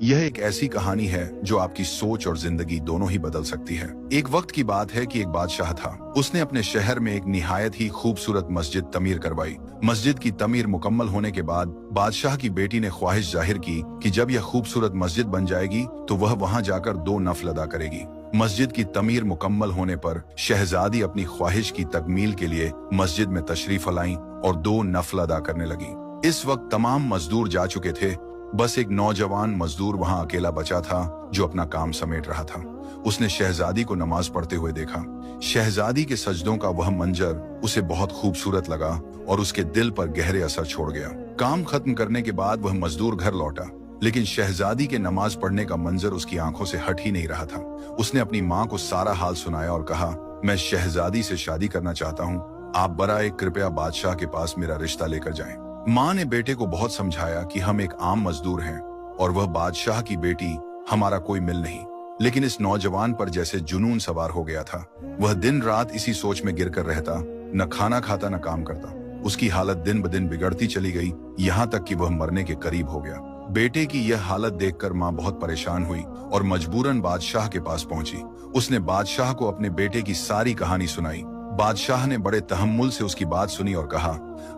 यह एक ऐसी कहानी है जो आपकी सोच और जिंदगी दोनों ही बदल सकती है। एक वक्त की बात है कि एक बादशाह था। उसने अपने शहर में एक निहायत ही खूबसूरत मस्जिद तमीर करवाई। मस्जिद की तमीर मुकम्मल होने के बाद बादशाह की बेटी ने ख्वाहिश जाहिर की कि जब यह खूबसूरत मस्जिद बन जाएगी तो वह वहां जाकर 2 नफल अदा करेगी। मस्जिद की तमीर मुकम्मल होने पर शहजादी अपनी ख्वाहिश की तकमील के लिए मस्जिद में तशरीफ लाई और 2 नफल अदा करने लगी। इस वक्त तमाम मजदूर जा चुके थे, बस एक नौजवान मजदूर वहां अकेला बचा था जो अपना काम समेट रहा था। उसने शहजादी को नमाज पढ़ते हुए देखा। शहजादी के सजदों का वह मंजर उसे बहुत खूबसूरत लगा और उसके दिल पर गहरे असर छोड़ गया। काम खत्म करने के बाद वह मजदूर घर लौटा, लेकिन शहजादी के नमाज पढ़ने का मंजर उसकी आंखों से हट ही नहीं रहा था। उसने अपनी माँ को सारा हाल सुनाया और कहा, मैं शहजादी से शादी करना चाहता हूँ, आप बराए कृपया बादशाह के पास मेरा रिश्ता लेकर जाएं। माँ ने बेटे को बहुत समझाया कि हम एक आम मजदूर हैं और वह बादशाह की बेटी, हमारा कोई मिल नहीं। लेकिन इस नौजवान पर जैसे जुनून सवार हो गया था। वह दिन रात इसी सोच में गिरकर रहता, न खाना खाता न काम करता। उसकी हालत दिन ब दिन बिगड़ती चली गई, यहाँ तक कि वह मरने के करीब हो गया। बेटे की यह हालत देखकर माँ बहुत परेशान हुई और मजबूरन बादशाह के पास पहुंची। उसने बादशाह को अपने बेटे की सारी कहानी सुनाई। बादशाह ने बड़े तहम्मुल से उसकी बात सुनी और कहा,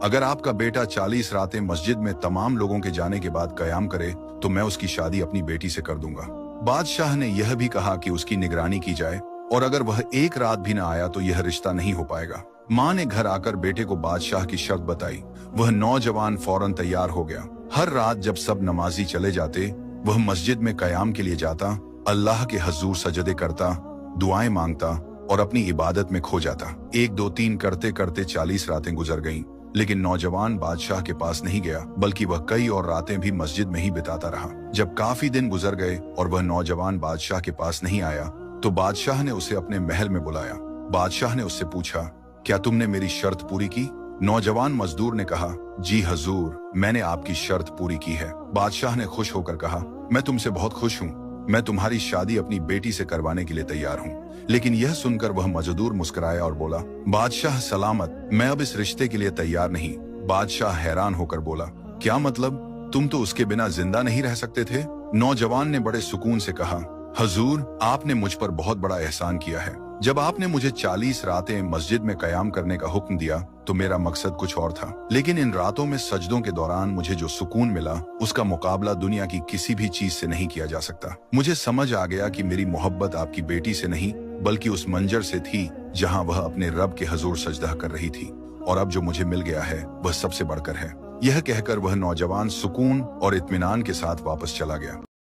अगर आपका बेटा 40 रातें मस्जिद में तमाम लोगों के जाने के बाद कयाम करे तो मैं उसकी शादी अपनी बेटी से कर दूंगा। बादशाह ने यह भी कहा कि उसकी निगरानी की जाए और अगर वह एक रात भी न आया तो यह रिश्ता नहीं हो पाएगा। माँ ने घर आकर बेटे को बादशाह की शर्त बताई। वह नौजवान फौरन तैयार हो गया। हर रात जब सब नमाजी चले जाते, वह मस्जिद में कयाम के लिए जाता, अल्लाह के हजूर सजदे करता, दुआएं मांगता और अपनी इबादत में खो जाता। 1 2 3 करते करते 40 रातें गुजर गईं, लेकिन नौजवान बादशाह के पास नहीं गया, बल्कि वह कई और रातें भी मस्जिद में ही बिताता रहा। जब काफी दिन गुजर गए और वह नौजवान बादशाह के पास नहीं आया तो बादशाह ने उसे अपने महल में बुलाया। बादशाह ने उससे पूछा, क्या तुमने मेरी शर्त पूरी की? नौजवान मजदूर ने कहा, जी हजूर, मैंने आपकी शर्त पूरी की है। बादशाह ने खुश होकर कहा, मैं तुमसे बहुत खुश हूँ, मैं तुम्हारी शादी अपनी बेटी से करवाने के लिए तैयार हूँ। लेकिन यह सुनकर वह मजदूर मुस्कुराया और बोला, बादशाह सलामत, मैं अब इस रिश्ते के लिए तैयार नहीं। बादशाह हैरान होकर बोला, क्या मतलब? तुम तो उसके बिना जिंदा नहीं रह सकते थे? नौजवान ने बड़े सुकून से कहा, हजूर, आपने मुझ पर बहुत बड़ा एहसान किया है। जब आपने मुझे 40 रातें मस्जिद में कयाम करने का हुक्म दिया तो मेरा मकसद कुछ और था, लेकिन इन रातों में सजदों के दौरान मुझे जो सुकून मिला उसका मुकाबला दुनिया की किसी भी चीज से नहीं किया जा सकता। मुझे समझ आ गया कि मेरी मोहब्बत आपकी बेटी से नहीं बल्कि उस मंजर से थी जहां वह अपने रब के हजूर सजदा कर रही थी, और अब जो मुझे मिल गया है वह सबसे बढ़कर है। यह कहकर वह नौजवान सुकून और इत्मीनान के साथ वापस चला गया।